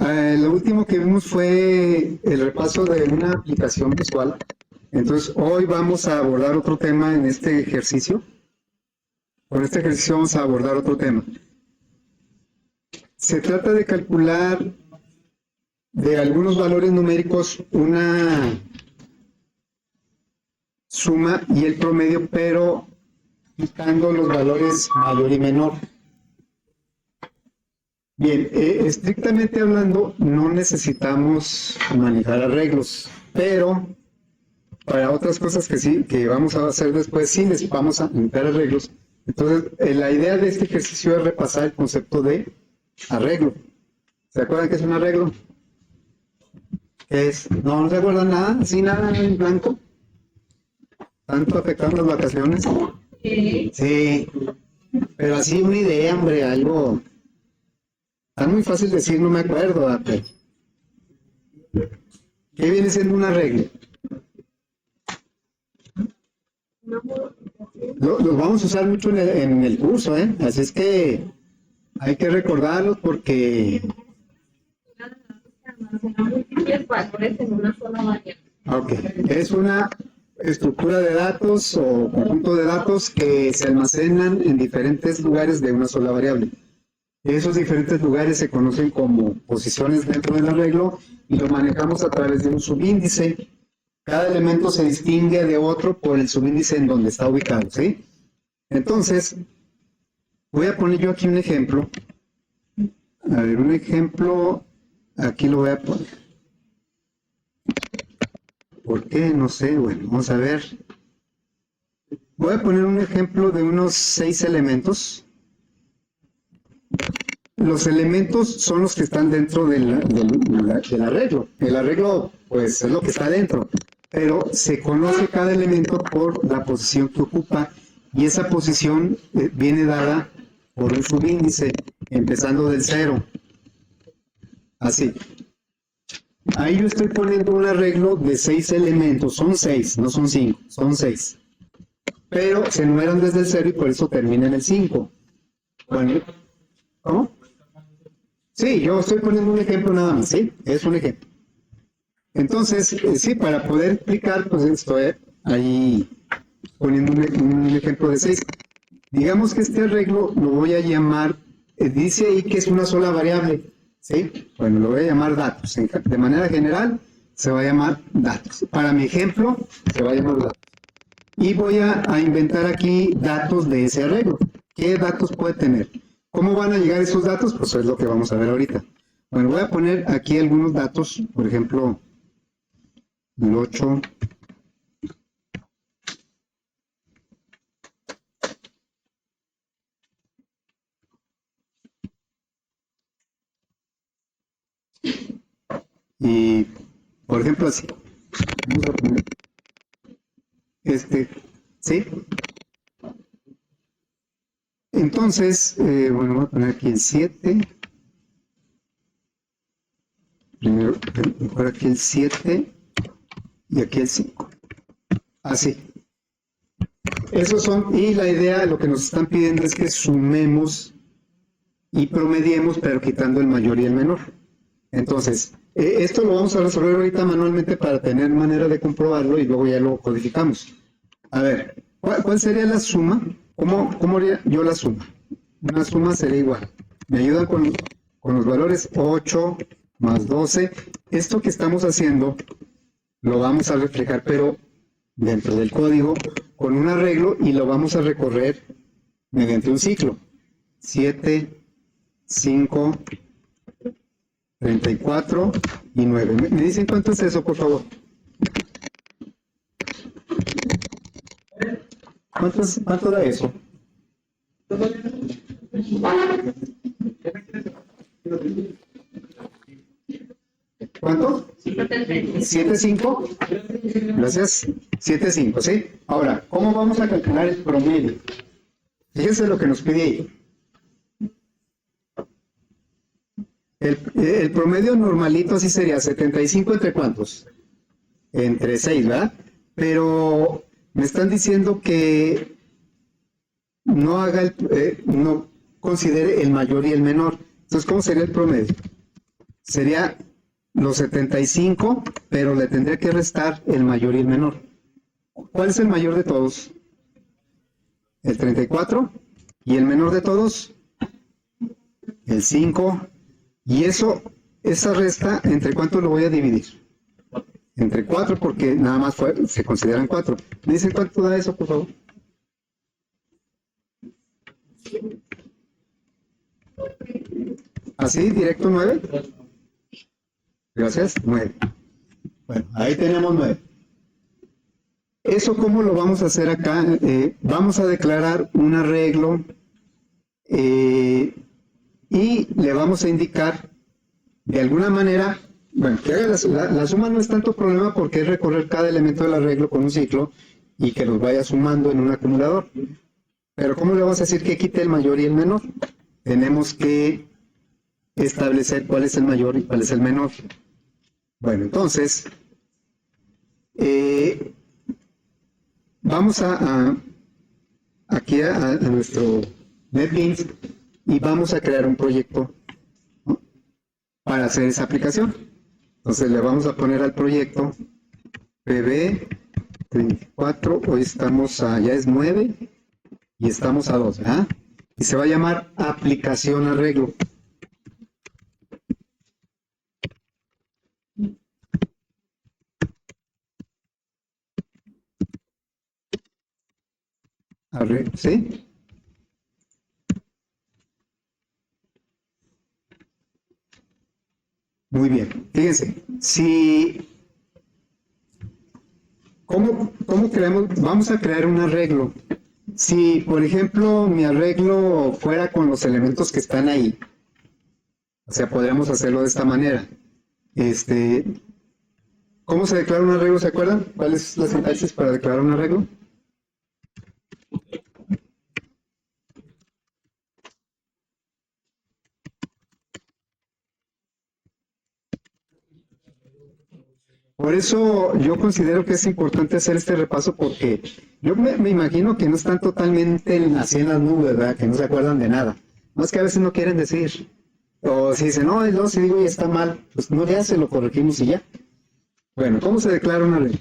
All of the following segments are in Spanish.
Lo último que vimos fue el repaso de una aplicación visual. Entonces, hoy vamos a abordar otro tema en este ejercicio. Con este ejercicio vamos a abordar otro tema. Se trata de calcular de algunos valores numéricos una suma y el promedio, pero quitando los valores mayor y menor. Bien, estrictamente hablando, no necesitamos manejar arreglos, pero para otras cosas que sí, que vamos a hacer después, sí les vamos a manejar arreglos. Entonces, la idea de este ejercicio es repasar el concepto de arreglo. ¿Se acuerdan qué es un arreglo? ¿Qué es? ¿No se acuerdan nada? ¿Así nada en blanco? ¿Tanto afectaron las vacaciones? Sí, pero así una idea, hombre, algo... Está muy fácil decir, no me acuerdo, pero... ¿Qué viene siendo un arreglo? Los vamos a usar mucho en el curso, ¿eh? Así es que hay que recordarlos porque... múltiples valores en una sola variable. Ok, es una estructura de datos o conjunto de datos que se almacenan en diferentes lugares de una sola variable. Esos diferentes lugares se conocen como posiciones dentro del arreglo y lo manejamos a través de un subíndice. Cada elemento se distingue de otro por el subíndice en donde está ubicado, ¿sí? Entonces, voy a poner yo aquí un ejemplo. A ver, un ejemplo, aquí lo voy a poner. ¿Por qué? No sé, bueno, vamos a ver. Voy a poner un ejemplo de unos 6 elementos. Los elementos son los que están dentro del arreglo. El arreglo, pues, es lo que está dentro. Pero se conoce cada elemento por la posición que ocupa y esa posición viene dada por un subíndice, empezando del 0. Así. Ahí yo estoy poniendo un arreglo de 6 elementos. Son 6, no son 5, son 6. Pero se enumeran desde el 0 y por eso termina en el 5. Bueno, ¿cómo? Sí, yo estoy poniendo un ejemplo nada más, ¿sí? Es un ejemplo. Entonces, sí, para poder explicar, pues estoy ahí poniendo un ejemplo de 6. Digamos que este arreglo lo voy a llamar, dice ahí que es una sola variable, ¿sí? Bueno, lo voy a llamar datos. De manera general, se va a llamar datos. Para mi ejemplo, se va a llamar datos. Y voy a inventar aquí datos de ese arreglo. ¿Qué datos puede tener? ¿Cómo van a llegar esos datos? Pues es lo que vamos a ver ahorita. Bueno, voy a poner aquí algunos datos, por ejemplo, el 8. Y, por ejemplo, así. Vamos a poner ¿sí? Entonces, bueno, voy a poner aquí el 7. Primero, mejor aquí el 7 y aquí el 5. Así. Esos son, y la idea, lo que nos están pidiendo es que sumemos y promediemos, pero quitando el mayor y el menor. Entonces, esto lo vamos a resolver ahorita manualmente para tener manera de comprobarlo y luego ya lo codificamos. A ver, ¿cuál sería la suma? ¿Cómo haría yo la suma? Una suma sería igual. Me ayudan con los valores 8 más 12. Esto que estamos haciendo lo vamos a reflejar, pero dentro del código, con un arreglo y lo vamos a recorrer mediante un ciclo. 7, 5, 34 y 9. ¿Me dicen cuánto es eso, por favor? ¿Cuánto da eso? ¿Cuánto? 7,5. Gracias. 7,5, ¿sí? Ahora, ¿cómo vamos a calcular el promedio? Fíjense lo que nos pide ahí. El promedio normalito así sería 75 entre cuántos? Entre 6, ¿verdad? Pero me están diciendo que no haga no considere el mayor y el menor. Entonces, ¿cómo sería el promedio? sería los 75, pero le tendría que restar el mayor y el menor. ¿Cuál es el mayor de todos? El 34. ¿Y el menor de todos? El 5. Y esa resta, ¿entre cuánto lo voy a dividir? Entre 4, porque nada más se consideran 4. ¿Me dicen cuánto da eso, por favor? ¿Así, directo 9? Gracias, 9. Bueno, ahí tenemos 9. ¿Eso cómo lo vamos a hacer acá? Vamos a declarar un arreglo y le vamos a indicar de alguna manera, bueno, que haga la suma no es tanto problema porque es recorrer cada elemento del arreglo con un ciclo y que los vaya sumando en un acumulador. Pero ¿cómo le vamos a decir que quite el mayor y el menor? Tenemos que establecer cuál es el mayor y cuál es el menor. Bueno, entonces, vamos aquí a nuestro NetBeans y vamos a crear un proyecto, ¿no?, para hacer esa aplicación. Entonces le vamos a poner al proyecto PB34, hoy estamos ya es 9 y estamos a 2, ¿verdad? Y se va a llamar aplicación arreglo. ¿Sí? Muy bien. Fíjense, ¿cómo creamos? Vamos a crear un arreglo. Si, por ejemplo, mi arreglo fuera con los elementos que están ahí, o sea, podríamos hacerlo de esta manera. ¿Cómo se declara un arreglo? ¿Se acuerdan? ¿Cuál es la sintaxis para declarar un arreglo? Por eso yo considero que es importante hacer este repaso porque yo me imagino que no están totalmente así en las nubes, ¿verdad? Que no se acuerdan de nada. Más que a veces no quieren decir. O si dicen, no, si digo y está mal, pues no le hace, lo corregimos y ya. Bueno, ¿cómo se declara una arreglo?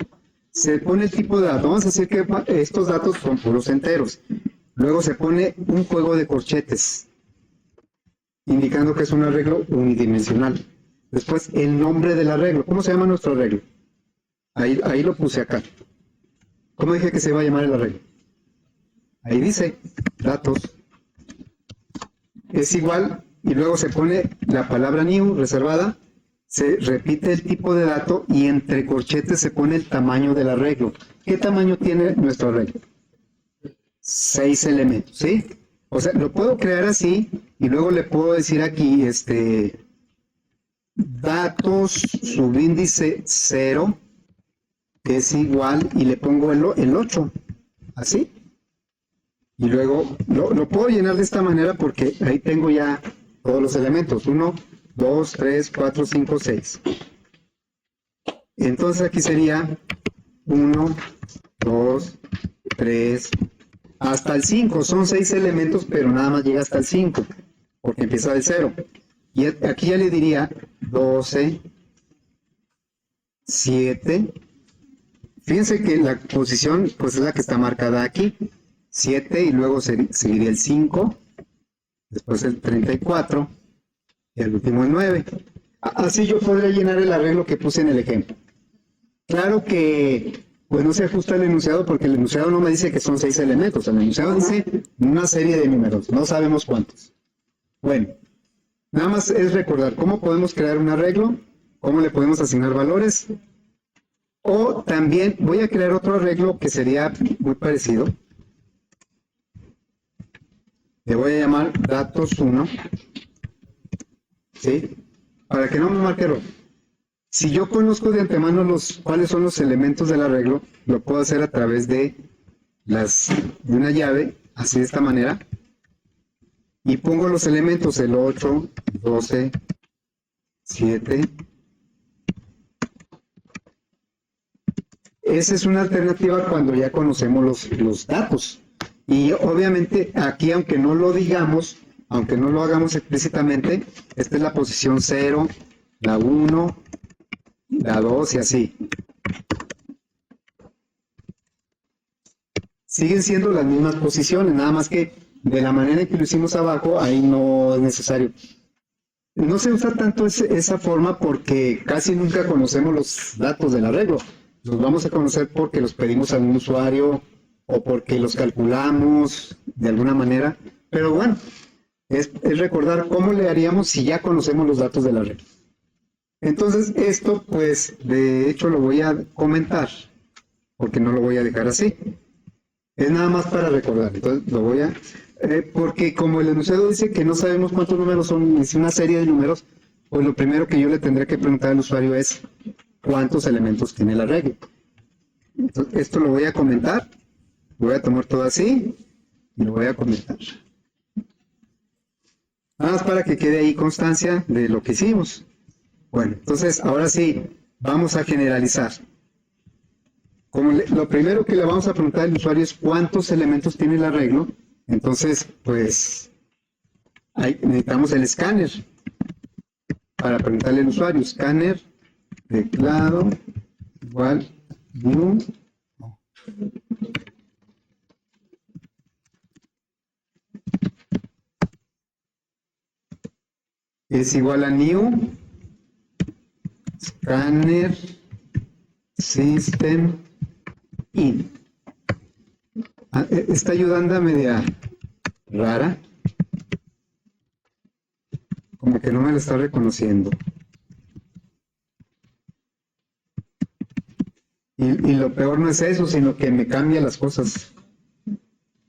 Se pone el tipo de dato. Vamos a decir que estos datos son puros enteros. Luego se pone un juego de corchetes, indicando que es un arreglo unidimensional. Después, el nombre del arreglo. ¿Cómo se llama nuestro arreglo? Ahí lo puse acá. ¿Cómo dije que se iba a llamar el arreglo? Ahí dice, datos. Es igual, y luego se pone la palabra new, reservada, se repite el tipo de dato y entre corchetes se pone el tamaño del arreglo. ¿Qué tamaño tiene nuestro arreglo? 6 elementos, ¿sí? O sea, lo puedo crear así y luego le puedo decir aquí, datos subíndice 0 es igual y le pongo el 8, así. Y luego lo puedo llenar de esta manera porque ahí tengo ya todos los elementos, 1, 2, 3, 4, 5, 6. Entonces aquí sería 1, 2, 3, hasta el 5, son 6 elementos, pero nada más llega hasta el 5, porque empieza del 0. Y aquí ya le diría 12, 7. Fíjense que la posición pues es la que está marcada aquí. 7 y luego seguiría el 5, después el 34 y el último el 9. Así yo podría llenar el arreglo que puse en el ejemplo. Claro que pues no se ajusta el enunciado porque el enunciado no me dice que son 6 elementos, el enunciado dice una serie de números, no sabemos cuántos. Bueno, nada más es recordar cómo podemos crear un arreglo, cómo le podemos asignar valores, o también voy a crear otro arreglo que sería muy parecido. Le voy a llamar datos 1, ¿sí? Para que no me marque error. Si yo conozco de antemano cuáles son los elementos del arreglo, lo puedo hacer a través de una llave, así de esta manera, y pongo los elementos, el 8, 12, 7. Esa es una alternativa cuando ya conocemos los datos. Y obviamente aquí, aunque no lo digamos, aunque no lo hagamos explícitamente, esta es la posición 0, la 1, la 2 y así. Siguen siendo las mismas posiciones, nada más que de la manera en que lo hicimos abajo, ahí no es necesario. No se usa tanto esa forma porque casi nunca conocemos los datos del arreglo. Los vamos a conocer porque los pedimos a un usuario o porque los calculamos de alguna manera. Pero bueno, es recordar cómo le haríamos si ya conocemos los datos del arreglo. Entonces esto pues de hecho lo voy a comentar porque no lo voy a dejar así. Es nada más para recordar. Entonces lo voy a... porque como el enunciado dice que no sabemos cuántos números son, es una serie de números, pues lo primero que yo le tendré que preguntar al usuario es cuántos elementos tiene el arreglo. Entonces, esto lo voy a comentar, lo voy a tomar todo así y lo voy a comentar. Nada más para que quede ahí constancia de lo que hicimos. Bueno, entonces ahora sí, vamos a generalizar. Lo primero que le vamos a preguntar al usuario es cuántos elementos tiene el arreglo. Entonces, pues, necesitamos el escáner para preguntarle al usuario. Escáner, teclado, igual, new. Es igual a new, scanner, system, in. Esta ayudanda media rara, como que no me lo está reconociendo. Y lo peor no es eso, sino que me cambia las cosas.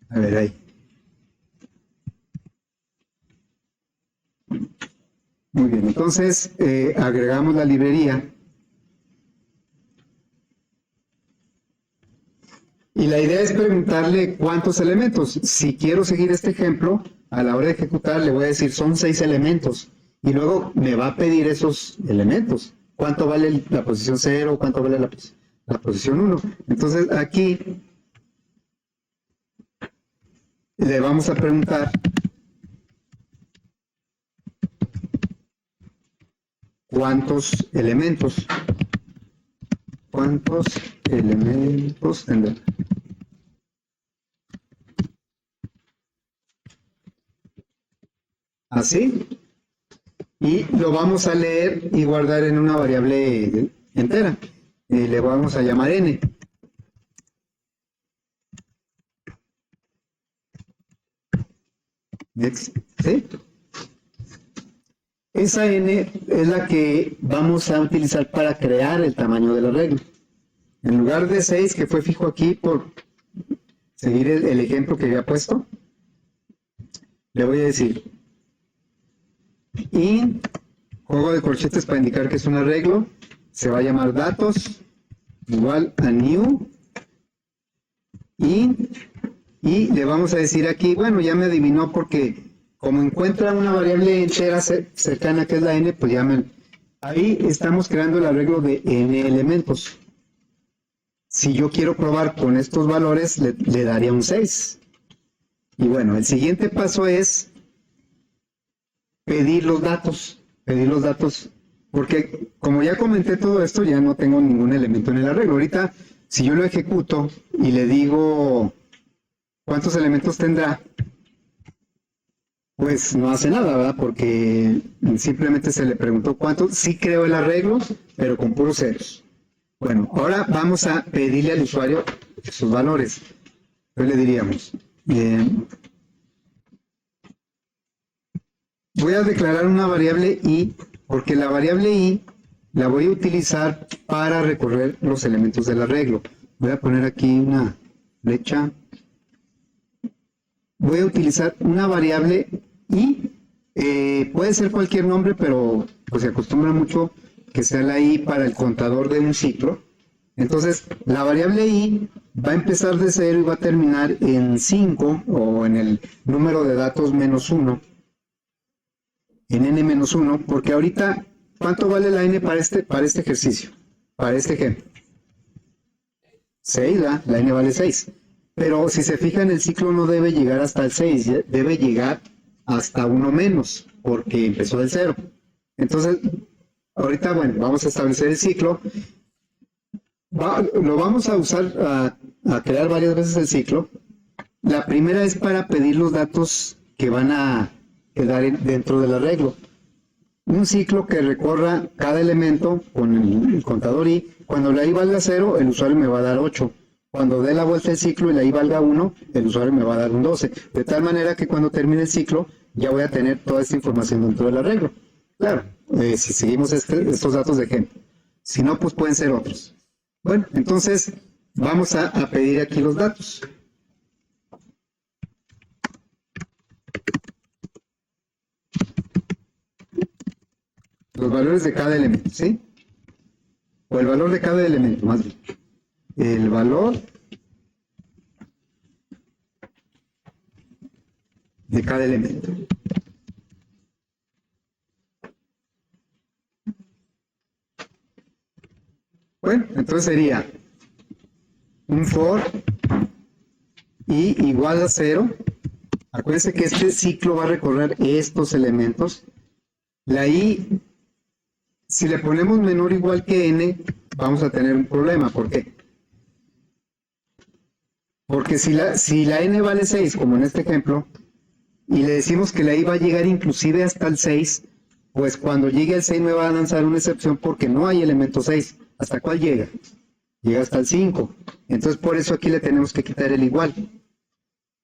A ver, ahí. Muy bien, entonces agregamos la librería. Y la idea es preguntarle cuántos elementos. Si quiero seguir este ejemplo, a la hora de ejecutar le voy a decir son 6 elementos. Y luego me va a pedir esos elementos. ¿Cuánto vale la posición 0? ¿Cuánto vale la posición 1? Entonces aquí le vamos a preguntar cuántos elementos. ¿Cuántos elementos tendrá? Así. Y lo vamos a leer y guardar en una variable entera. Y le vamos a llamar n. Next. ¿Sí? Esa n es la que vamos a utilizar para crear el tamaño del arreglo. En lugar de 6, que fue fijo aquí por seguir el ejemplo que había puesto, le voy a decir y juego de corchetes para indicar que es un arreglo, se va a llamar datos igual a new y le vamos a decir aquí, bueno, ya me adivinó porque como encuentra una variable entera cercana que es la n, pues ya ahí estamos creando el arreglo de n elementos. Si yo quiero probar con estos valores, le daría un 6. Y bueno, el siguiente paso es pedir los datos, porque como ya comenté todo esto, ya no tengo ningún elemento en el arreglo. Ahorita, si yo lo ejecuto y le digo cuántos elementos tendrá, pues no hace nada, ¿verdad? Porque simplemente se le preguntó cuántos. Sí creo el arreglo, pero con puros ceros. Bueno, ahora vamos a pedirle al usuario sus valores. Entonces le diríamos, voy a declarar una variable i, porque la variable i la voy a utilizar para recorrer los elementos del arreglo. Voy a poner aquí una flecha. Voy a utilizar una variable i, puede ser cualquier nombre, pero pues se acostumbra mucho que sea la i para el contador de un ciclo. Entonces, la variable i va a empezar de 0 y va a terminar en 5 o en el número de datos menos 1. En n-1, porque ahorita, ¿cuánto vale la n para este ejercicio? Para este ejemplo. 6, ¿verdad? La n vale 6. Pero si se fijan, el ciclo no debe llegar hasta el 6, debe llegar hasta 1 menos, porque empezó del 0. Entonces, ahorita, bueno, vamos a establecer el ciclo. Lo vamos a usar a crear varias veces el ciclo. La primera es para pedir los datos que van a quedar dentro del arreglo. Un ciclo que recorra cada elemento con el contador i. Cuando la i valga 0, el usuario me va a dar 8. Cuando dé la vuelta el ciclo y la i valga 1, el usuario me va a dar un 12. De tal manera que cuando termine el ciclo, ya voy a tener toda esta información dentro del arreglo. Claro, si seguimos estos datos de ejemplo. Si no, pues pueden ser otros. Bueno, entonces vamos a pedir aquí los datos. Los valores de cada elemento, ¿sí? O el valor de cada elemento, más bien. El valor de cada elemento. Bueno, entonces sería un for i igual a 0. Acuérdense que este ciclo va a recorrer estos elementos. La i, si le ponemos menor o igual que n, vamos a tener un problema. ¿Por qué? Porque si la n vale 6, como en este ejemplo, y le decimos que la i va a llegar inclusive hasta el 6, pues cuando llegue al 6 me va a lanzar una excepción porque no hay elemento 6. ¿Hasta cuál llega? Llega hasta el 5. Entonces por eso aquí le tenemos que quitar el igual.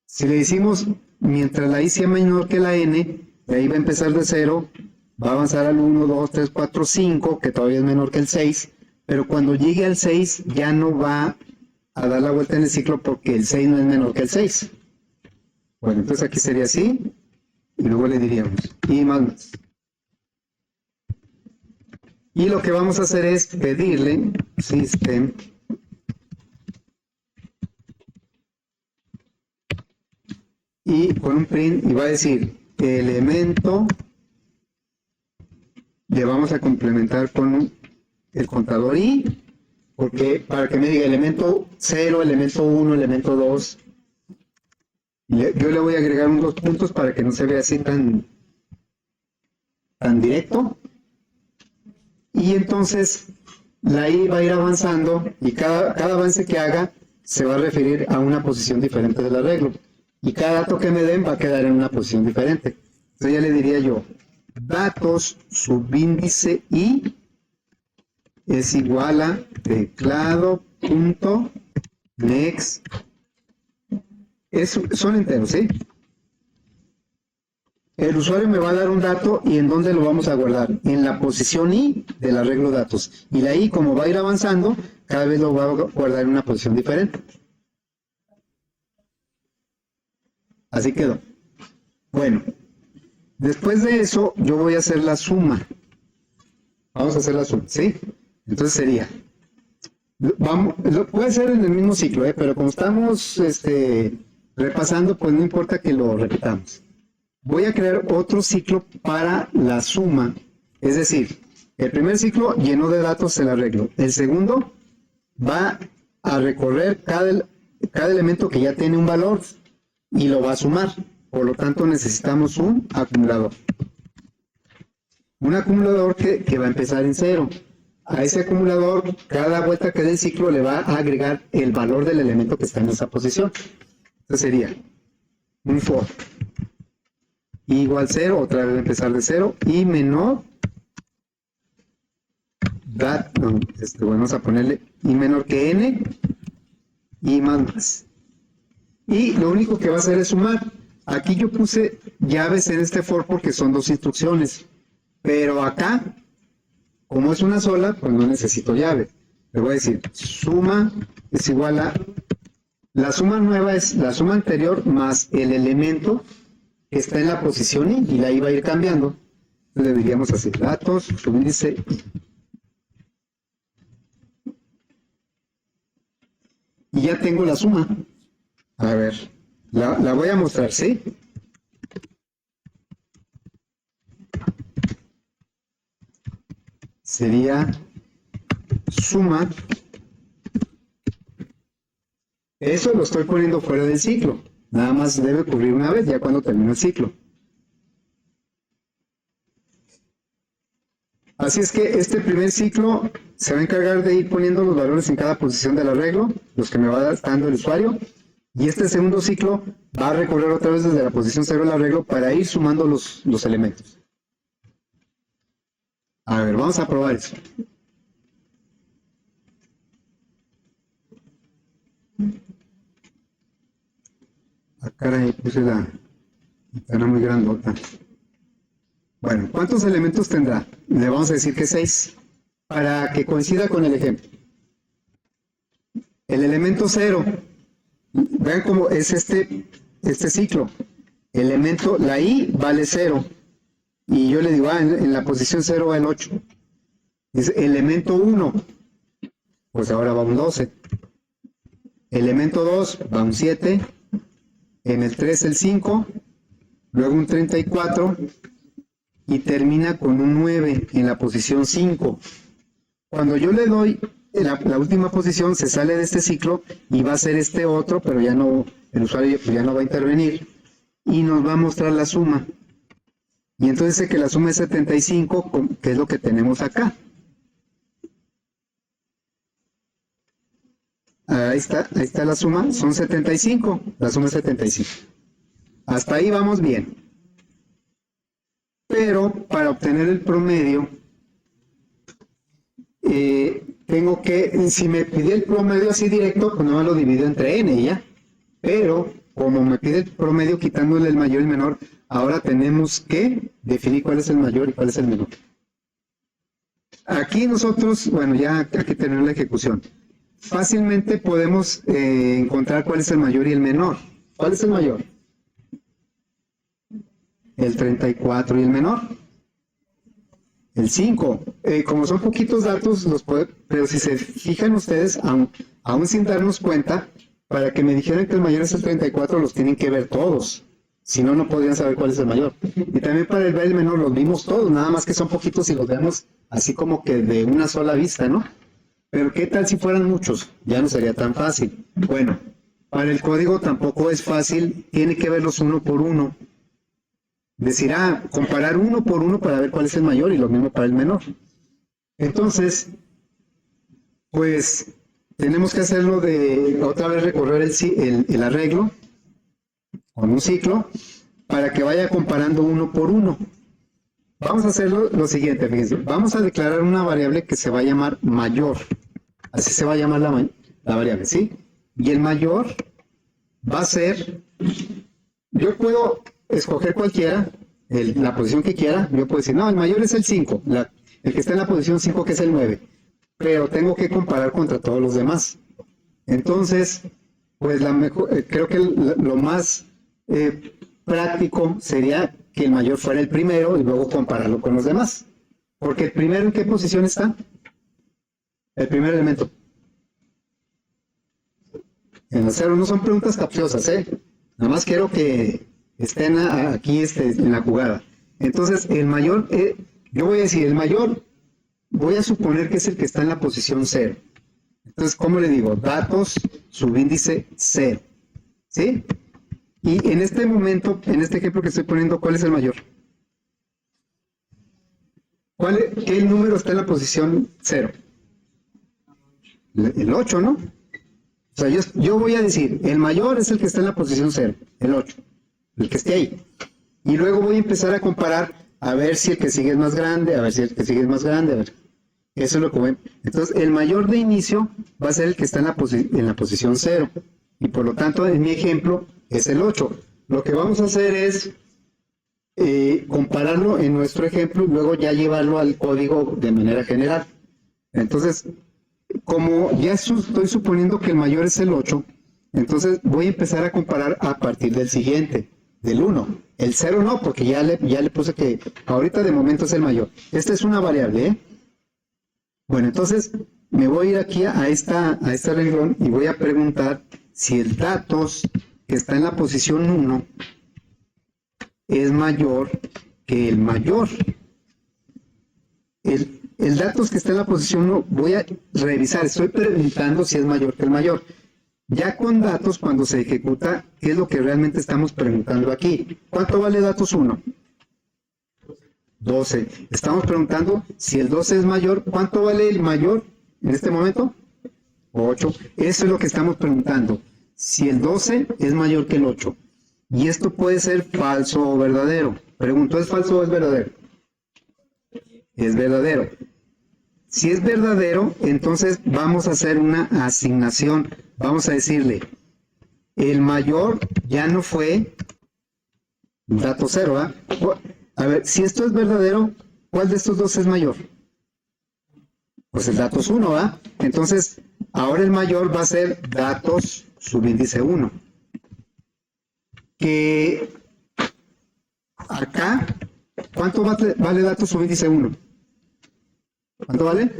Si le decimos, mientras la i sea menor que la n, la i va a empezar de 0, va a avanzar al 1, 2, 3, 4, 5, que todavía es menor que el 6, pero cuando llegue al 6 ya no va a dar la vuelta en el ciclo porque el 6 no es menor que el 6. Bueno, entonces aquí sería así, y luego le diríamos i más. Y lo que vamos a hacer es pedirle system y con un print, y va a decir elemento, le vamos a complementar con el contador i, porque para que me diga elemento 0, elemento 1, elemento 2, yo le voy a agregar unos puntos para que no se vea así tan directo. Y entonces la i va a ir avanzando y cada avance que haga se va a referir a una posición diferente del arreglo. Y cada dato que me den va a quedar en una posición diferente. Entonces ya le diría yo, datos subíndice i es igual a teclado.next. Son enteros, ¿sí? El usuario me va a dar un dato y ¿en dónde lo vamos a guardar? En la posición i del arreglo datos. Y la i, como va a ir avanzando, cada vez lo va a guardar en una posición diferente. Así quedó. Bueno, después de eso yo voy a hacer la suma. Vamos a hacer la suma, ¿sí? Entonces sería, puede ser en el mismo ciclo, pero como estamos repasando, pues no importa que lo repitamos. Voy a crear otro ciclo para la suma, es decir, el primer ciclo llenó de datos el arreglo, el segundo va a recorrer cada elemento que ya tiene un valor y lo va a sumar, por lo tanto necesitamos un acumulador. Un acumulador que va a empezar en 0. A ese acumulador, cada vuelta que dé el ciclo le va a agregar el valor del elemento que está en esa posición. Entonces sería un for i igual 0, otra vez empezar de 0, y menor vamos a ponerle i menor que n, y más. Y lo único que va a hacer es sumar. Aquí yo puse llaves en este for porque son dos instrucciones, pero acá, como es una sola, pues no necesito llave. Le voy a decir, suma es igual a, la suma nueva es la suma anterior más el elemento que está en la posición i, y la i va a ir cambiando. Entonces le diríamos así, datos, subíndice i. Y ya tengo la suma. A ver, la voy a mostrar, ¿sí? Sería suma. Eso lo estoy poniendo fuera del ciclo. Nada más debe ocurrir una vez, ya cuando termine el ciclo. Así es que este primer ciclo se va a encargar de ir poniendo los valores en cada posición del arreglo, los que me va dando el usuario, y este segundo ciclo va a recorrer otra vez desde la posición 0 del arreglo para ir sumando los elementos. A ver, vamos a probar eso. Ah, caray, puse la ventana muy grandota. Bueno, ¿cuántos elementos tendrá? Le vamos a decir que 6, para que coincida con el ejemplo. El elemento 0, vean cómo es este ciclo. Elemento, la i vale 0, y yo le digo, en la posición 0 va el 8. Dice elemento 1, pues ahora va un 12. Elemento 2 va un 7, en el 3 el 5, luego un 34, y termina con un 9 en la posición 5. Cuando yo le doy la última posición, se sale de este ciclo y va a ser este otro, pero ya no, el usuario pues ya no va a intervenir y nos va a mostrar la suma. Y entonces dice que la suma es 75, que es lo que tenemos acá. Ahí está la suma, son 75, la suma es 75. Hasta ahí vamos bien. Pero para obtener el promedio, tengo que, si me pide el promedio así directo, pues no lo divido entre n ya. Pero como me pide el promedio quitándole el mayor y el menor, ahora tenemos que definir cuál es el mayor y cuál es el menor. Aquí nosotros, bueno, ya hay que tener la ejecución. Fácilmente podemos encontrar cuál es el mayor y el menor. ¿Cuál es el mayor? El 34, y el menor, el 5. Como son poquitos datos, pero si se fijan ustedes, aún sin darnos cuenta, para que me dijeran que el mayor es el 34, los tienen que ver todos. Si no, no podrían saber cuál es el mayor. Y también para ver el menor los vimos todos, nada más que son poquitos y los vemos así como que de una sola vista, ¿no? Pero ¿qué tal si fueran muchos? Ya no sería tan fácil. Bueno, para el código tampoco es fácil, tiene que verlos uno por uno. Decir, comparar uno por uno para ver cuál es el mayor y lo mismo para el menor. Entonces, pues tenemos que hacerlo de otra vez recorrer el arreglo con un ciclo para que vaya comparando uno por uno. Vamos a hacer lo siguiente, fíjense. Vamos a declarar una variable que se va a llamar mayor. Así se va a llamar la variable, ¿sí? Y el mayor va a ser, yo puedo escoger cualquiera, la posición que quiera. Yo puedo decir, no, el mayor es el 5, el que está en la posición 5, que es el 9, pero tengo que comparar contra todos los demás. Entonces, pues creo que lo más práctico sería que el mayor fuera el primero y luego compararlo con los demás. Porque el primero, ¿en qué posición está? El primer elemento. En el 0. No son preguntas capciosas, nada más quiero que estén aquí en la jugada. Entonces, el mayor, yo voy a decir, el mayor, voy a suponer que es el que está en la posición 0. Entonces, ¿cómo le digo? Datos, subíndice 0. ¿Sí? Y en este momento, en este ejemplo que estoy poniendo, ¿cuál es el mayor? ¿Qué número está en la posición 0? El 8, ¿no? O sea, yo voy a decir, el mayor es el que está en la posición 0, el 8, el que esté ahí. Y luego voy a empezar a comparar, a ver si el que sigue es más grande, a ver si el que sigue es más grande, a ver. Eso es lo que voy. Entonces, el mayor de inicio va a ser el que está en la posición 0. Y por lo tanto, en mi ejemplo, es el 8. Lo que vamos a hacer es compararlo en nuestro ejemplo y luego ya llevarlo al código de manera general. Entonces, como ya estoy suponiendo que el mayor es el 8, entonces voy a empezar a comparar a partir del siguiente, del 1. El 0 no, porque ya le puse que ahorita de momento es el mayor. Esta es una variable, Bueno, entonces me voy a ir aquí a este renglón y voy a preguntar si el datos que está en la posición 1 es mayor que el mayor. El datos que está en la posición 1, voy a revisar, estoy preguntando si es mayor que el mayor. Ya con datos, cuando se ejecuta, ¿qué es lo que realmente estamos preguntando aquí? ¿Cuánto vale datos 1? 12. Estamos preguntando si el 12 es mayor. ¿Cuánto vale el mayor en este momento? 8. Eso es lo que estamos preguntando. Si el 12 es mayor que el 8. Y esto puede ser falso o verdadero. Pregunto, ¿es falso o es verdadero? Es verdadero. Si es verdadero, entonces vamos a hacer una asignación. Vamos a decirle, el mayor ya no fue dato 0, ¿ah? A ver, si esto es verdadero, ¿cuál de estos dos es mayor? Pues el datos 1, ¿ah? Entonces, ahora el mayor va a ser datos subíndice 1. Que acá, ¿cuánto vale datos subíndice 1? ¿Cuánto vale?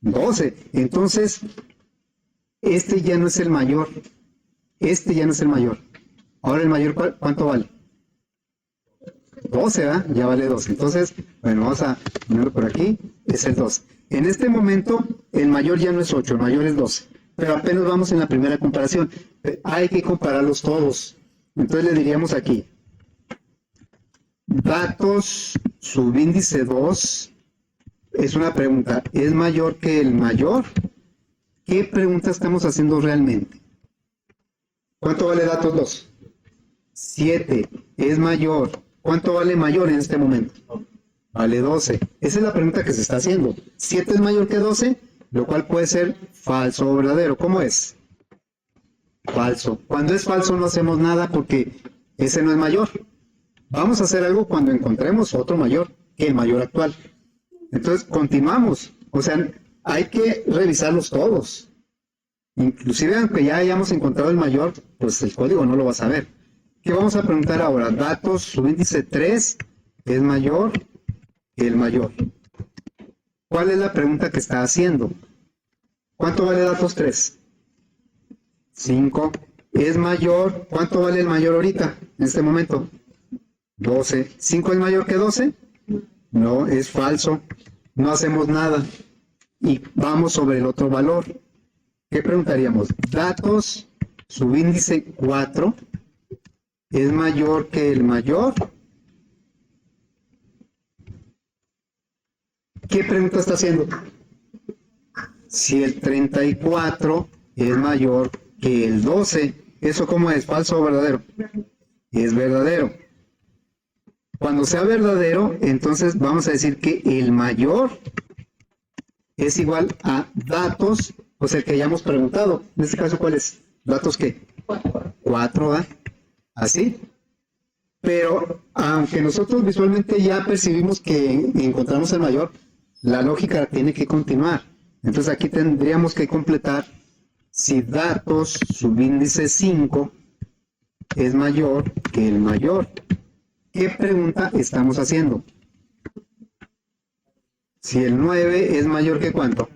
12. Entonces, este ya no es el mayor. Este ya no es el mayor. Ahora el mayor, ¿cuánto vale? 12, ¿verdad? Ya vale 12. Entonces, bueno, vamos a ponerlo por aquí. Es el 12. En este momento, el mayor ya no es 8, el mayor es 12. Pero apenas vamos en la primera comparación. Hay que compararlos todos. Entonces le diríamos aquí. Datos subíndice 2 es una pregunta. ¿Es mayor que el mayor? ¿Qué pregunta estamos haciendo realmente? ¿Cuánto vale datos 2? 7. ¿Es mayor? ¿Cuánto vale mayor en este momento? Vale 12. Esa es la pregunta que se está haciendo. 7 es mayor que 12, lo cual puede ser falso o verdadero. ¿Cómo es? Falso. Cuando es falso no hacemos nada porque ese no es mayor. Vamos a hacer algo cuando encontremos otro mayor que el mayor actual. Entonces continuamos. O sea, hay que revisarlos todos. Inclusive aunque ya hayamos encontrado el mayor, pues el código no lo va a saber. ¿Qué vamos a preguntar ahora? Datos subíndice 3 es mayor que el mayor. ¿Cuál es la pregunta que está haciendo? ¿Cuánto vale datos 3? 5. ¿Es mayor? ¿Cuánto vale el mayor ahorita, en este momento? 12. ¿5 es mayor que 12? No, es falso. No hacemos nada. Y vamos sobre el otro valor. ¿Qué preguntaríamos? Datos subíndice 4 es mayor que el mayor. ¿Qué pregunta está haciendo? Si el 34 es mayor que el 12, ¿eso cómo es? ¿Falso o verdadero? Es verdadero. Cuando sea verdadero, entonces vamos a decir que el mayor es igual a datos, pues el que hayamos preguntado. En este caso, ¿cuál es? ¿Datos qué? 4, ¿ah? ¿Así? Pero aunque nosotros visualmente ya percibimos que encontramos el mayor, la lógica tiene que continuar. Entonces aquí tendríamos que completar si datos subíndice 5 es mayor que el mayor. ¿Qué pregunta estamos haciendo? Si el 9 es mayor que ¿cuánto?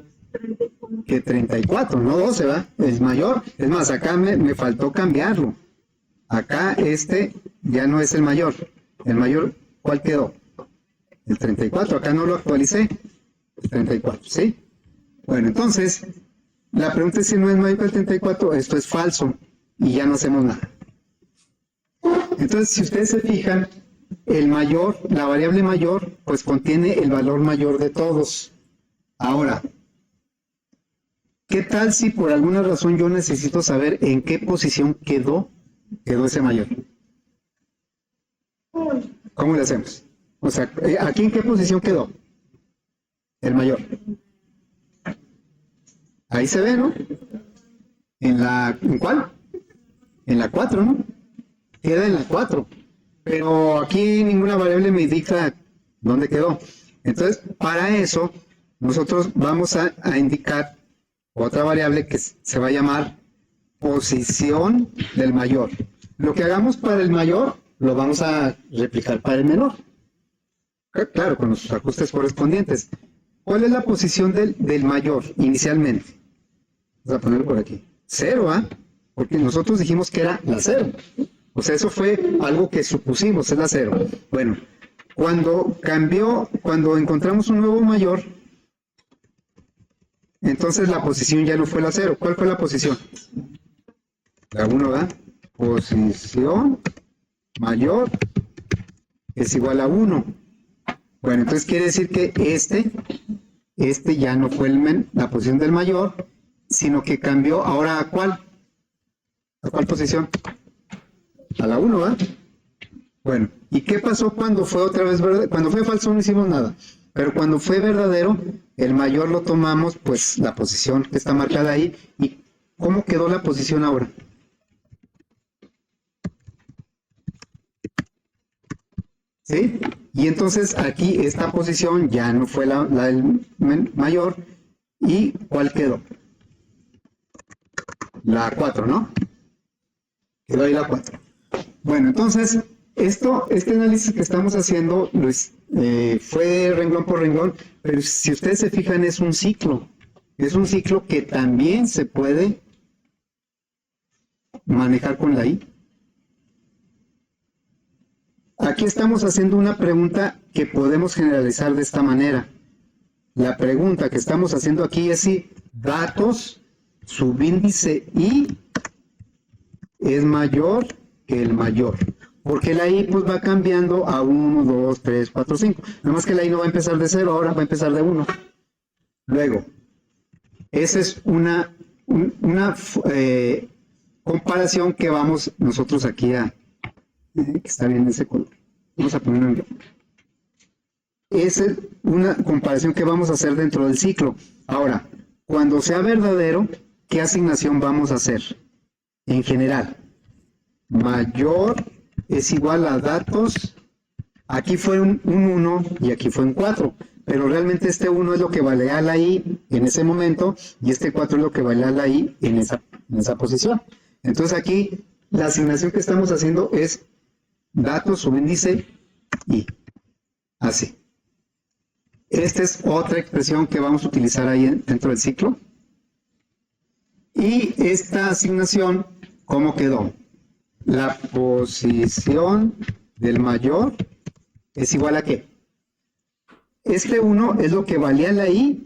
Que 34, no 12, ¿va? Es mayor. Es más, acá me faltó cambiarlo. Acá este ya no es el mayor. El mayor, ¿cuál quedó? El 34. Acá no lo actualicé. El 34, ¿sí? Bueno, entonces, la pregunta es si no es mayor que el 34. Esto es falso. Y ya no hacemos nada. Entonces, si ustedes se fijan, el mayor, la variable mayor, pues contiene el valor mayor de todos. Ahora, ¿qué tal si por alguna razón yo necesito saber en qué posición quedó ese mayor? ¿Cómo le hacemos? O sea, ¿aquí en qué posición quedó el mayor? Ahí se ve, ¿no? ¿En cuál? En la 4, ¿no? Queda en la 4. Pero aquí ninguna variable me indica dónde quedó. Entonces, para eso, nosotros vamos a indicar otra variable que se va a llamar posición del mayor. Lo que hagamos para el mayor, lo vamos a replicar para el menor. Claro, con los ajustes correspondientes. ¿Cuál es la posición del mayor inicialmente? Vamos a ponerlo por aquí. 0, ¿ah? Porque nosotros dijimos que era la 0. O sea, eso fue algo que supusimos, es la 0. Bueno, cuando encontramos un nuevo mayor, entonces la posición ya no fue la 0. ¿Cuál fue la posición? La 1, ¿verdad? Posición mayor es igual a 1. Bueno, entonces quiere decir que este ya no fue la posición del mayor, sino que cambió ahora ¿a cuál? ¿A cuál posición? A la 1, ¿verdad? Bueno, ¿y qué pasó cuando fue otra vez verdadero? Cuando fue falso no hicimos nada, pero cuando fue verdadero, el mayor lo tomamos, pues la posición que está marcada ahí. ¿Y cómo quedó la posición ahora? ¿Sí? Y entonces aquí esta posición ya no fue la del mayor. ¿Y cuál quedó? La 4, ¿no? Quedó ahí la 4. Bueno, entonces, este análisis que estamos haciendo, Luis, fue renglón por renglón, pero si ustedes se fijan es un ciclo. Es un ciclo que también se puede manejar con la I. Aquí estamos haciendo una pregunta que podemos generalizar de esta manera. La pregunta que estamos haciendo aquí es si datos, subíndice I es mayor que el mayor. Porque la I pues va cambiando a 1, 2, 3, 4, 5. Nada más que la I no va a empezar de 0, ahora va a empezar de 1. Luego, esa es una comparación que vamos nosotros aquí a... que está bien ese color. Vamos a ponerlo en... Esa es una comparación que vamos a hacer dentro del ciclo. Ahora, cuando sea verdadero, ¿qué asignación vamos a hacer? En general, mayor es igual a datos. Aquí fue un 1 y aquí fue un 4, pero realmente este 1 es lo que valía la I en ese momento y este 4 es lo que valía la I en esa posición. Entonces aquí la asignación que estamos haciendo es datos subíndice I. Así. Esta es otra expresión que vamos a utilizar ahí dentro del ciclo. Y esta asignación, ¿cómo quedó? La posición del mayor es igual a ¿qué? Este 1 es lo que valía la I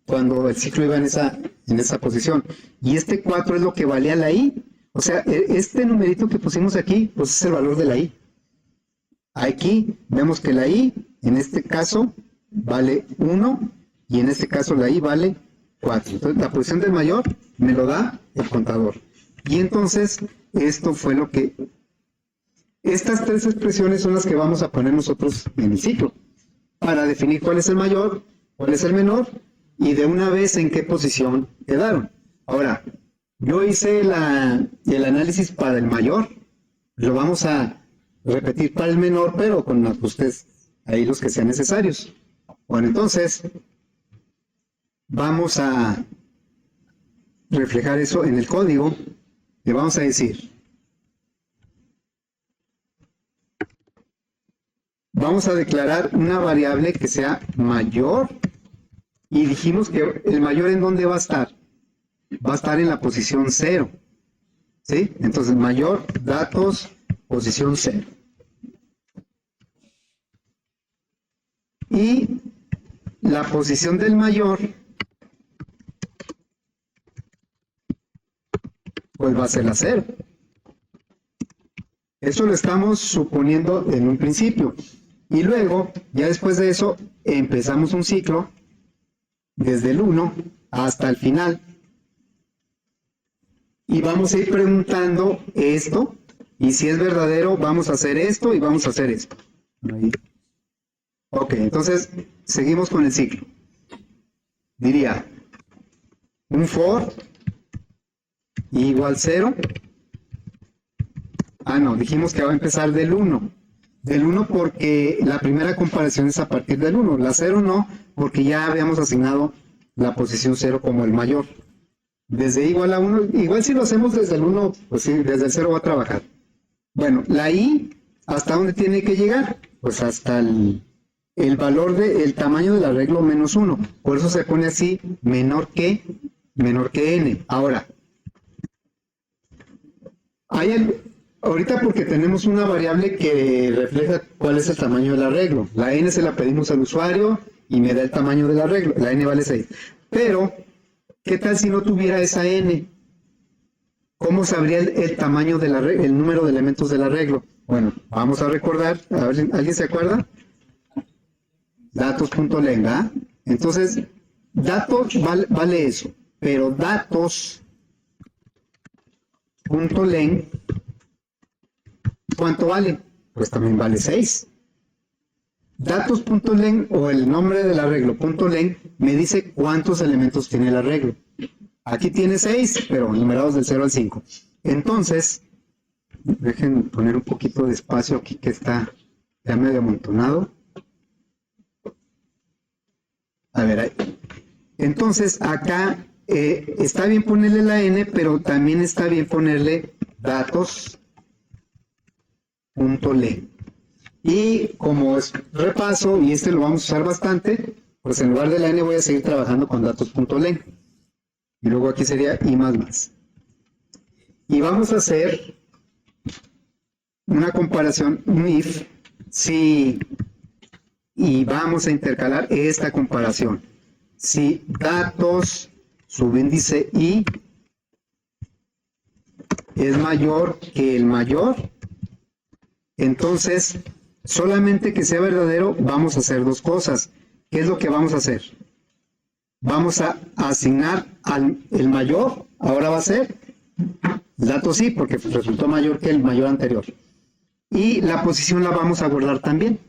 cuando el ciclo iba en esa posición. Y este 4 es lo que valía la I. O sea, este numerito que pusimos aquí, pues es el valor de la I. Aquí vemos que la I, en este caso, vale 1 y en este caso la I vale 4. Entonces, la posición del mayor me lo da el contador. Y entonces, esto fue lo que... Estas tres expresiones son las que vamos a poner nosotros en el ciclo para definir cuál es el mayor, cuál es el menor y de una vez en qué posición quedaron. Ahora, yo hice el análisis para el mayor, lo vamos a repetir para el menor, pero con ajustes ahí los que sean necesarios. Bueno, entonces, vamos a reflejar eso en el código. Le vamos a decir, vamos a declarar una variable que sea mayor y dijimos que el mayor ¿en dónde va a estar? Va a estar en la posición 0. ¿Sí? Entonces, mayor, datos, posición 0. Y la posición del mayor, pues va a ser la 0. Eso lo estamos suponiendo en un principio. Y luego, ya después de eso, empezamos un ciclo desde el 1 hasta el final. Y vamos a ir preguntando esto. Y si es verdadero, vamos a hacer esto y vamos a hacer esto. Ahí. Ok, entonces seguimos con el ciclo. Diría un for igual 0. Ah, no, dijimos que va a empezar del 1. Del 1 porque la primera comparación es a partir del 1. La 0 no, porque ya habíamos asignado la posición 0 como el mayor. Desde igual a 1, igual si lo hacemos desde el 1, pues sí, desde el 0 va a trabajar. Bueno, la I, ¿hasta dónde tiene que llegar? Pues hasta el valor del tamaño del arreglo menos 1. Por eso se pone así, menor que n. Ahora, ahorita porque tenemos una variable que refleja cuál es el tamaño del arreglo. La n se la pedimos al usuario y me da el tamaño del arreglo. La n vale 6. Pero, ¿qué tal si no tuviera esa n? ¿Cómo sabría el tamaño del arreglo, el número de elementos del arreglo? Bueno, vamos a recordar, a ver si alguien se acuerda. datos.len, ¿verdad? Entonces, datos vale eso, pero datos.len, ¿cuánto vale? Pues también vale 6. Datos.len o el nombre del arreglo .len me dice cuántos elementos tiene el arreglo. Aquí tiene 6, pero numerados del 0 al 5. Entonces, dejen poner un poquito de espacio aquí que está ya medio amontonado. A ver, ahí. Entonces, acá está bien ponerle la n, pero también está bien ponerle datos.len. Y como es repaso, y este lo vamos a usar bastante, pues en lugar de la n voy a seguir trabajando con datos.len. Y luego aquí sería i más más. Y vamos a hacer una comparación, un if, si, y vamos a intercalar esta comparación. Si datos, subíndice i, es mayor que el mayor, entonces, solamente que sea verdadero, vamos a hacer dos cosas. ¿Qué es lo que vamos a hacer? Vamos a asignar al el mayor, ahora va a ser dato sí, porque resultó mayor que el mayor anterior. Y la posición la vamos a guardar también.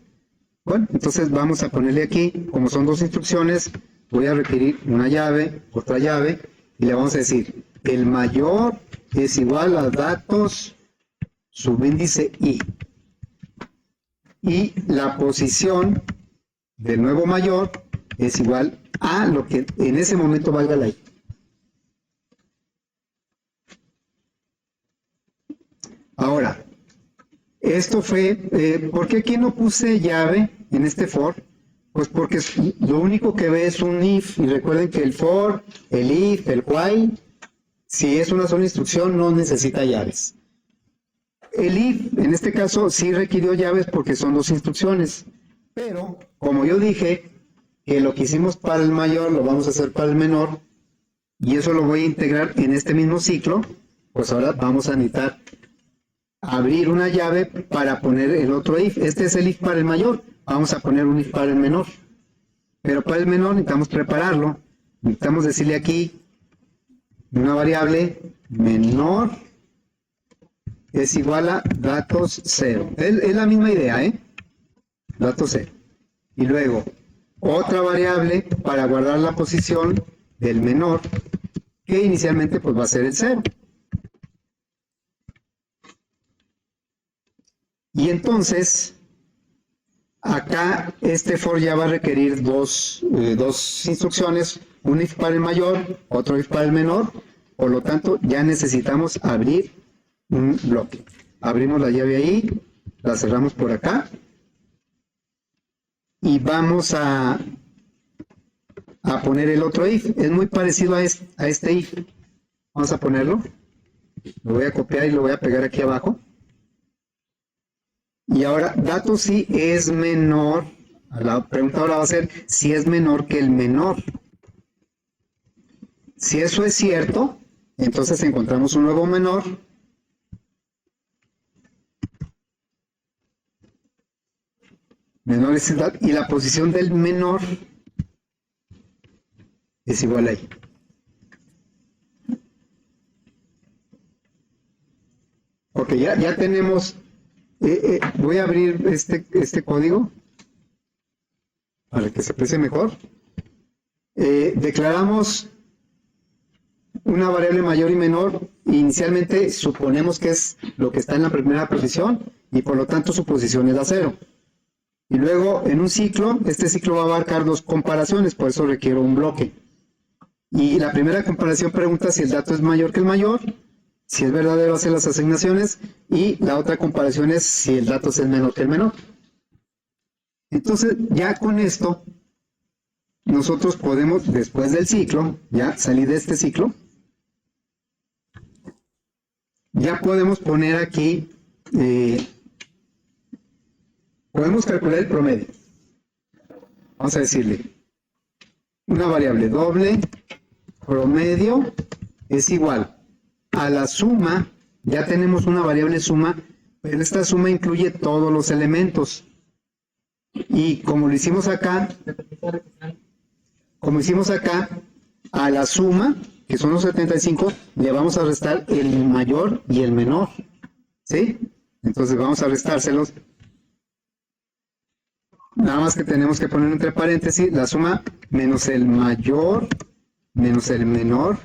Bueno, entonces vamos a ponerle aquí, como son dos instrucciones, voy a requerir una llave, otra llave, y le vamos a decir, el mayor es igual a datos subíndice i. Y la posición del nuevo mayor es igual a lo que en ese momento valga la i. Ahora, esto fue, ¿por qué aquí no puse llave en este for? Pues porque lo único que ve es un if, y recuerden que el for, el if, el while, si es una sola instrucción no necesita llaves. El if, en este caso, sí requirió llaves porque son dos instrucciones, pero como yo dije que lo que hicimos para el mayor lo vamos a hacer para el menor, y eso lo voy a integrar en este mismo ciclo, pues ahora vamos a necesitar abrir una llave para poner el otro if. Este es el if para el mayor, vamos a poner un if para el menor, pero para el menor necesitamos prepararlo, necesitamos decirle aquí una variable menor es igual a datos 0. Es la misma idea, datos 0. Y luego, otra variable para guardar la posición del menor, que inicialmente pues va a ser el 0. Y entonces, acá este for ya va a requerir dos instrucciones, un if para el mayor, otro if para el menor, por lo tanto ya necesitamos abrir un bloque. Abrimos la llave ahí, la cerramos por acá y vamos a poner el otro if. Es muy parecido a este if. Vamos a ponerlo. Lo voy a copiar y lo voy a pegar aquí abajo. Y ahora, datos si es menor. La pregunta ahora va a ser si es menor que el menor. Si eso es cierto, entonces encontramos un nuevo menor. Menor es edad, y la posición del menor es igual a i. Ok, ya tenemos, voy a abrir este código para que se aprecie mejor. Declaramos una variable mayor y menor. Inicialmente suponemos que es lo que está en la primera posición y por lo tanto su posición es la 0. Y luego en un ciclo, este ciclo va a abarcar dos comparaciones, por eso requiero un bloque. Y la primera comparación pregunta si el dato es mayor que el mayor, si es verdadero hace las asignaciones, y la otra comparación es si el dato es menor que el menor. Entonces ya con esto, nosotros podemos, después del ciclo, ya salir de este ciclo, ya podemos poner aquí, podemos calcular el promedio. Vamos a decirle, una variable doble promedio es igual a la suma, ya tenemos una variable suma, pero esta suma incluye todos los elementos. Y como lo hicimos acá, a la suma, que son los 75, le vamos a restar el mayor y el menor. ¿Sí? Entonces vamos a restárselos. Nada más que tenemos que poner entre paréntesis la suma menos el mayor menos el menor.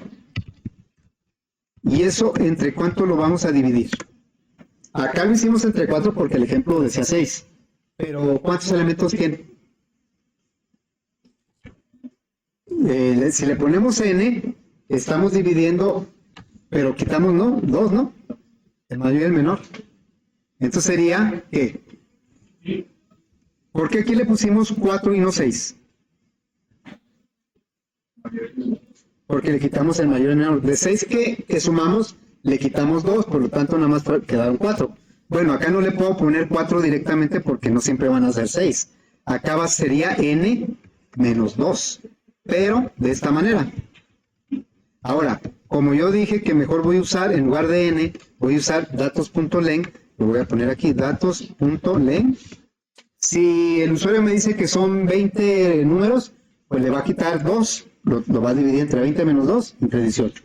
¿Y eso entre cuánto lo vamos a dividir? Acá lo hicimos entre 4 porque el ejemplo decía 6. Pero ¿cuántos elementos tiene? Si le ponemos n, estamos dividiendo, pero quitamos, ¿no? 2, ¿no? El mayor y el menor. Entonces sería, ¿qué? ¿Por qué aquí le pusimos 4 y no 6? Porque le quitamos el mayor y el menor. De 6 que sumamos, le quitamos 2, por lo tanto nada más quedaron 4. Bueno, acá no le puedo poner 4 directamente porque no siempre van a ser 6. Acá sería n menos 2, pero de esta manera. Ahora, como yo dije que mejor voy a usar, en lugar de n, voy a usar datos.len, lo voy a poner aquí, datos.len. Si el usuario me dice que son 20 números, pues le va a quitar 2, lo va a dividir entre 20 menos 2, entre 18.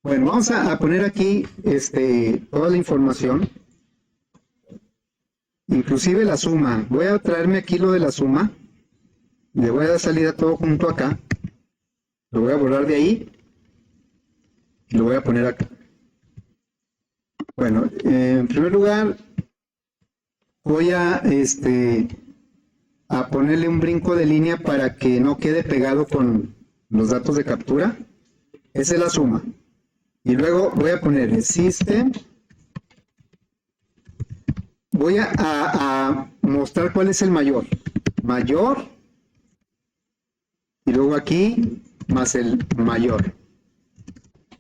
Bueno, vamos a poner aquí toda la información, inclusive la suma. Voy a traerme aquí lo de la suma, le voy a dar salida todo junto acá, lo voy a borrar de ahí y lo voy a poner acá. Bueno, en primer lugar voy a ponerle un brinco de línea para que no quede pegado con los datos de captura. Esa es la suma. Y luego voy a poner el system. Voy a mostrar cuál es el mayor. Mayor. Y luego aquí más el mayor.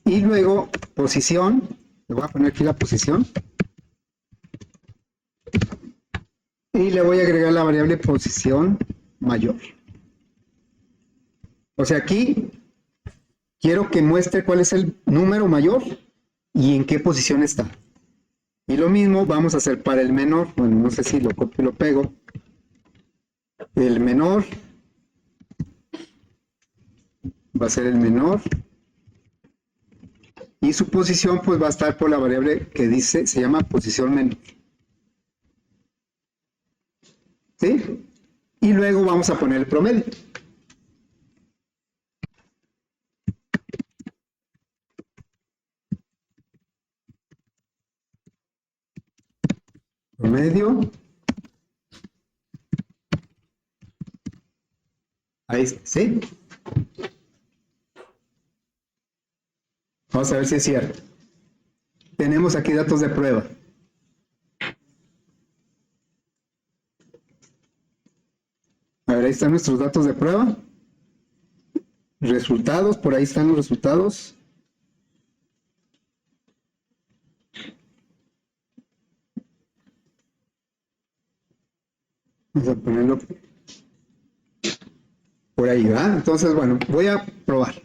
Y luego posición. Le voy a poner aquí la posición. Y le voy a agregar la variable posición mayor. O sea, aquí quiero que muestre cuál es el número mayor y en qué posición está. Y lo mismo vamos a hacer para el menor. Bueno, no sé si lo copio y lo pego. El menor va a ser el menor. Y su posición pues va a estar por la variable que dice, se llama posición menor. ¿Sí? Y luego vamos a poner el promedio. Promedio. Ahí, ¿sí? Vamos a ver si es cierto. Tenemos aquí datos de prueba. A ver, ahí están nuestros datos de prueba. Resultados, por ahí están los resultados. Vamos a ponerlo por ahí, ¿verdad? Entonces, bueno, voy a probar.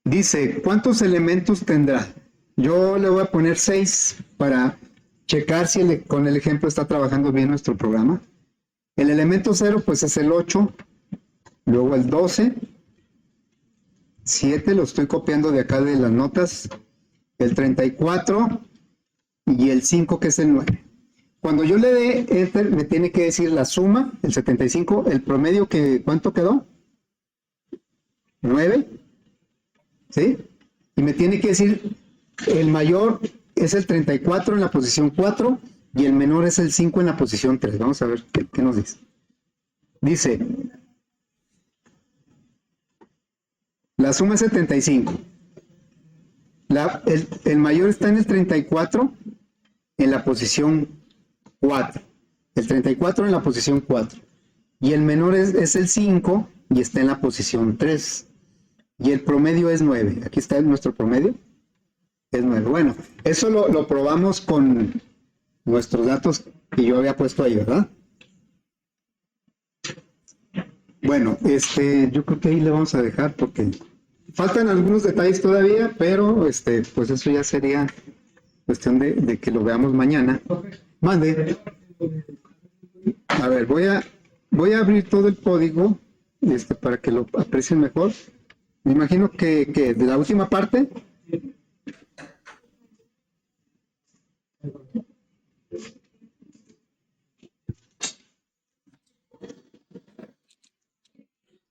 Dice, ¿cuántos elementos tendrá? Yo le voy a poner 6 para checar si con el ejemplo está trabajando bien nuestro programa. El elemento 0 pues es el 8, luego el 12, 7 lo estoy copiando de acá de las notas, el 34 y el 5 que es el 9. Cuando yo le dé Enter me tiene que decir la suma, el 75, el promedio que ¿cuánto quedó? 9, ¿sí? Y me tiene que decir el mayor es el 34 en la posición 4 y el menor es el 5 en la posición 3. Vamos a ver qué nos dice. Dice, la suma es 75. El mayor está en el 34 en la posición 4. El 34 en la posición 4. Y el menor es el 5 y está en la posición 3. Y el promedio es 9. Aquí está nuestro promedio. Es 9. Bueno, eso lo probamos con nuestros datos que yo había puesto ahí, ¿verdad? Bueno, yo creo que ahí le vamos a dejar porque faltan algunos detalles todavía, pero pues eso ya sería cuestión de que lo veamos mañana. Mande. A ver, voy a abrir todo el código para que lo aprecien mejor. Me imagino que de la última parte.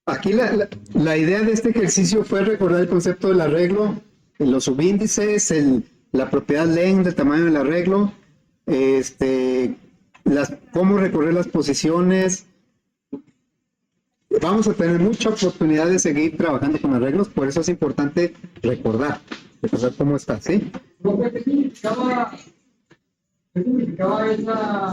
Aquí la idea de este ejercicio fue recordar el concepto del arreglo, los subíndices, la propiedad len del tamaño del arreglo, cómo recorrer las posiciones. Vamos a tener mucha oportunidad de seguir trabajando con arreglos, por eso es importante recordar cómo está, ¿sí? ¿Qué significaba esa